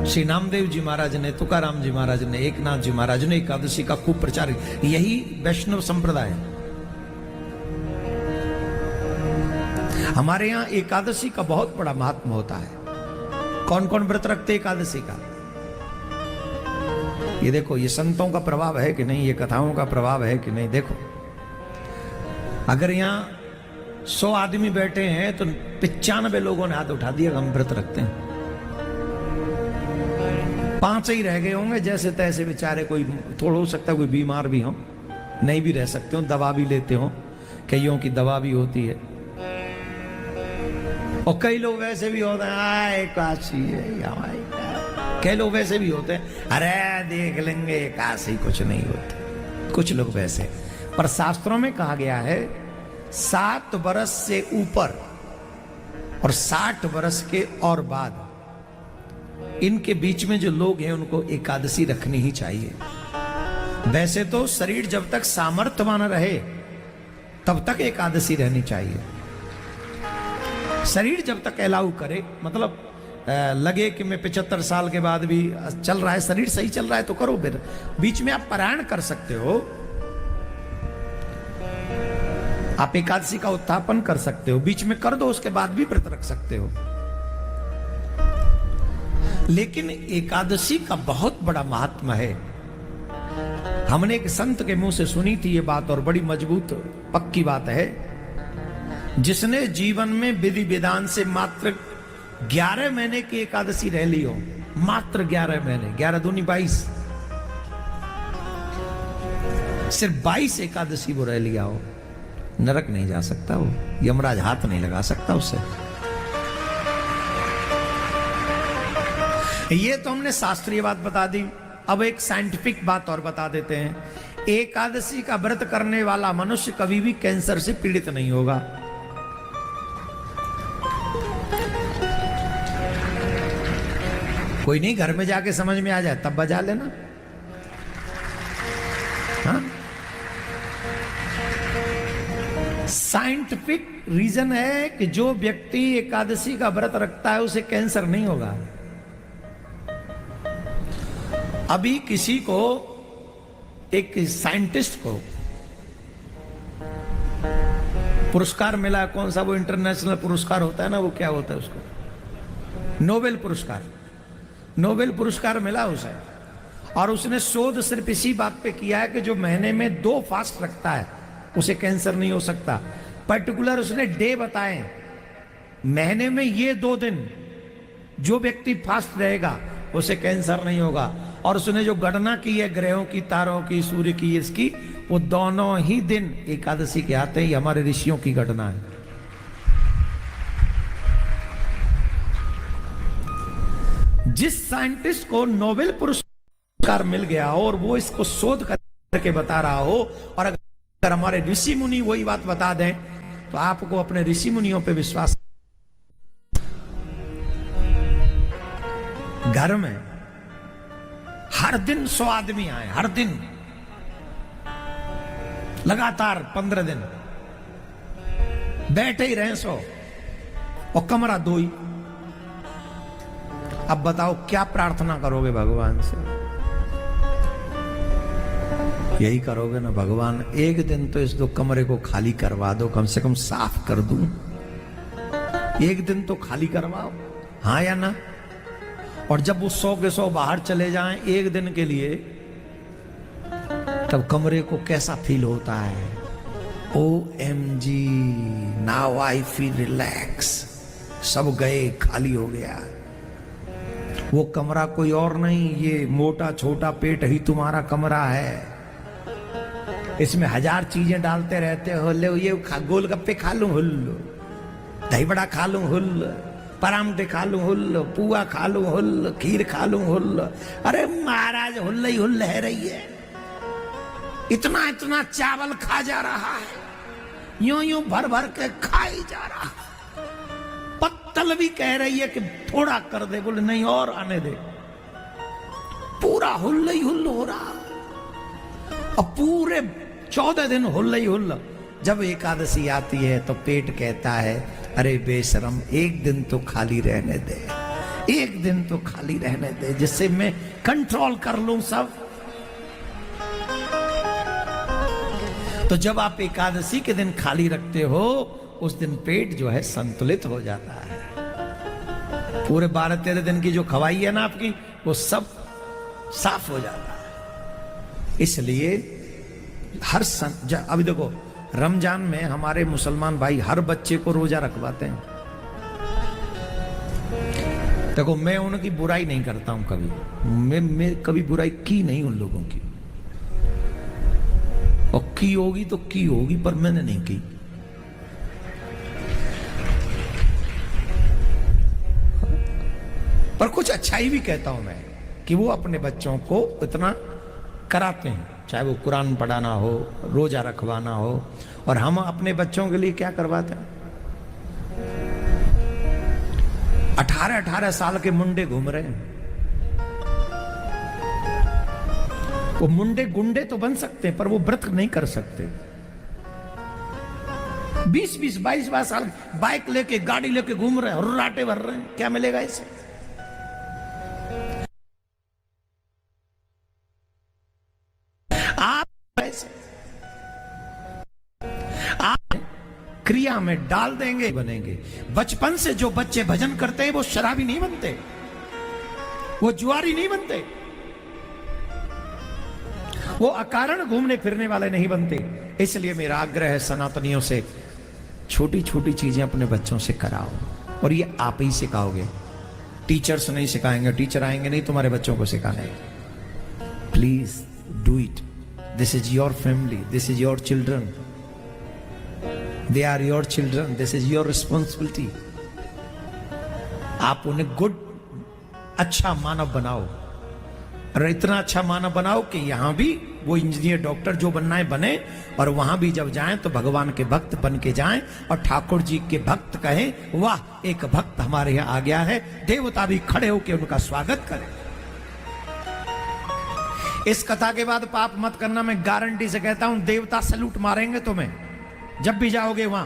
श्री नामदेव जी महाराज ने, तुकाराम जी महाराज ने, एकनाथ जी महाराज ने एकादशी का खूब प्रचार। यही वैष्णव संप्रदाय है। हमारे यहाँ एकादशी का बहुत बड़ा महात्मा होता है। कौन कौन व्रत रखते एकादशी का? ये देखो, ये संतों का प्रभाव है कि नहीं, ये कथाओं का प्रभाव है कि नहीं। देखो, अगर यहाँ 100 आदमी बैठे हैं तो 95 लोगों ने हाथ उठा दिया, हम व्रत रखते हैं। 5 ही रह गए होंगे जैसे तैसे बेचारे, कोई थोड़ा हो सकता है कोई बीमार भी हो, नहीं भी रह सकते हो, दवा भी लेते हो, कईयों की दवा भी होती है। और कई लोग वैसे भी होते हैं, आए काशी है, कई लोग वैसे भी होते हैं, अरे देख लेंगे काशी, कुछ नहीं होते। कुछ लोग वैसे, पर शास्त्रों में कहा गया है 7 बरस से ऊपर और 60 बरस के और बाद, इनके बीच में जो लोग हैं उनको एकादशी रखनी ही चाहिए। वैसे तो शरीर जब तक सामर्थ्यवान रहे तब तक एकादशी रहनी चाहिए। शरीर जब तक अलाउ करे, मतलब लगे कि मैं 75 साल के बाद भी चल रहा है, शरीर सही चल रहा है तो करो। फिर बीच में आप पारायण कर सकते हो, आप एकादशी का उत्थापन कर सकते हो, बीच में कर दो, उसके बाद भी व्रत रख सकते हो। लेकिन एकादशी का बहुत बड़ा महात्मा है। हमने एक संत के मुंह से सुनी थी ये बात, और बड़ी मजबूत पक्की बात है। जिसने जीवन में विधि विधान से मात्र 11 महीने की एकादशी रह ली हो, मात्र 11 महीने, 11 दूनी 22, सिर्फ 22 एकादशी वो रह लिया हो, नरक नहीं जा सकता वो, यमराज हाथ नहीं लगा सकता उसे। ये तो हमने शास्त्रीय बात बता दी। अब एक साइंटिफिक बात और बता देते हैं। एकादशी का व्रत करने वाला मनुष्य कभी भी कैंसर से पीड़ित नहीं होगा। कोई नहीं, घर में जाके समझ में आ जाए तब बजा लेना। हाँ, साइंटिफिक रीजन है कि जो व्यक्ति एकादशी का व्रत रखता है उसे कैंसर नहीं होगा। अभी किसी को, एक साइंटिस्ट को पुरस्कार मिला, कौन सा वो इंटरनेशनल पुरस्कार होता है ना, वो क्या होता है उसको, नोबेल पुरस्कार। नोबेल पुरस्कार मिला उसे, और उसने शोध सिर्फ इसी बात पे किया है कि जो महीने में 2 फास्ट रखता है उसे कैंसर नहीं हो सकता। पर्टिकुलर उसने डे बताए, महीने में ये 2 दिन जो व्यक्ति फास्ट रहेगा उसे कैंसर नहीं होगा। और उसने जो गणना की है ग्रहों की, तारों की, सूर्य की, इसकी, वो दोनों ही दिन एकादशी के आते ही हमारे ऋषियों की घटना है। जिस साइंटिस्ट को नोबेल पुरस्कार मिल गया हो और वो इसको शोध करके बता रहा हो, और अगर हमारे ऋषि मुनि वही बात बता दें तो आपको अपने ऋषि मुनियों पे विश्वास। घर में हर दिन 100 आदमी आए, हर दिन लगातार 15 दिन बैठे ही रहे 100, और कमरा 2 ही। अब बताओ क्या प्रार्थना करोगे भगवान से? यही करोगे ना, भगवान एक दिन तो इस 2 कमरे को खाली करवा दो, कम से कम साफ कर दूं, एक दिन तो खाली करवाओ, हाँ या ना? और जब वो 100 के 100 बाहर चले जाएं एक दिन के लिए, तब कमरे को कैसा फील होता है? OMG, now I feel relax. सब गए, खाली हो गया। वो कमरा कोई और नहीं, ये मोटा छोटा पेट ही तुम्हारा कमरा है। इसमें 1000 चीजें डालते रहते हो, ले ये गोलगप्पे खा लूं हुल्लो, दही बड़ा खा लूं हुल्लो, परांठे खा लूं हुल्लो, पुआ खा लूं हुल्लो, खीर खा लूं हुल्लो। अरे महाराज हुल्ल ही हुल्ल है रही है। इतना इतना चावल खा जा रहा है, यूं यूं भर भर के खाई जा रहा है। पत्तल भी कह रही है कि थोड़ा कर दे, बोले नहीं और आने दे। पूरा हुल्ल ही हुल्ल हो रहा। अब पूरे 14 दिन हुल्ल ही हुल्ल। जब एकादशी आती है तो पेट कहता है, अरे बेशरम, एक दिन तो खाली रहने दे, एक दिन तो खाली रहने दे, जिससे मैं कंट्रोल कर लूं सब। तो जब आप एकादशी के दिन खाली रखते हो, उस दिन पेट जो है संतुलित हो जाता है। पूरे 12-13 दिन की जो खवाई है ना आपकी, वो सब साफ हो जाता है। इसलिए हर अभी देखो, रमजान में हमारे मुसलमान भाई हर बच्चे को रोजा रखवाते हैं। देखो, मैं उनकी बुराई नहीं करता हूं कभी, मैं कभी बुराई की नहीं उन लोगों की, और की होगी तो की होगी, पर मैंने नहीं की। पर कुछ अच्छाई भी कहता हूं मैं कि वो अपने बच्चों को इतना कराते हैं, चाहे वो कुरान पढ़ाना हो, रोजा रखवाना हो। और हम अपने बच्चों के लिए क्या करवाते हैं? 18-18 साल के मुंडे घूम रहे हैं। वो मुंडे गुंडे तो बन सकते हैं, पर वो व्रत नहीं कर सकते। 20-20, 22 साल बाइक लेके, गाड़ी लेके घूम रहे हैं, रुलाटे भर रहे हैं। क्या मिलेगा इससे? आप क्रिया में डाल देंगे, बनेंगे। बचपन से जो बच्चे भजन करते हैं वो शराबी नहीं बनते, वो जुआरी नहीं बनते, वो अकारण घूमने फिरने वाले नहीं बनते। इसलिए मेरा आग्रह है सनातनियों से, छोटी छोटी चीजें अपने बच्चों से कराओ, और ये आप ही सिखाओगे, टीचर्स नहीं सिखाएंगे। टीचर आएंगे नहीं तुम्हारे बच्चों को सिखाने। Please do it. This is your family, this is your children, they are your children, this is your responsibility. आप उन्हें गुड, अच्छा मानव बनाओ, और इतना अच्छा मानव बनाओ कि यहां भी वो इंजीनियर, डॉक्टर जो बनना है बने, और वहां भी जब जाएं तो भगवान के भक्त बन के जाएं, और ठाकुर जी के भक्त कहें वाह, एक भक्त हमारे यहां आ गया है। देवता भी खड़े होकर उनका स्वागत करें। इस कथा के बाद पाप मत करना, मैं गारंटी से कहता हूं, देवता सैल्यूट मारेंगे तुम्हें जब भी जाओगे वहां।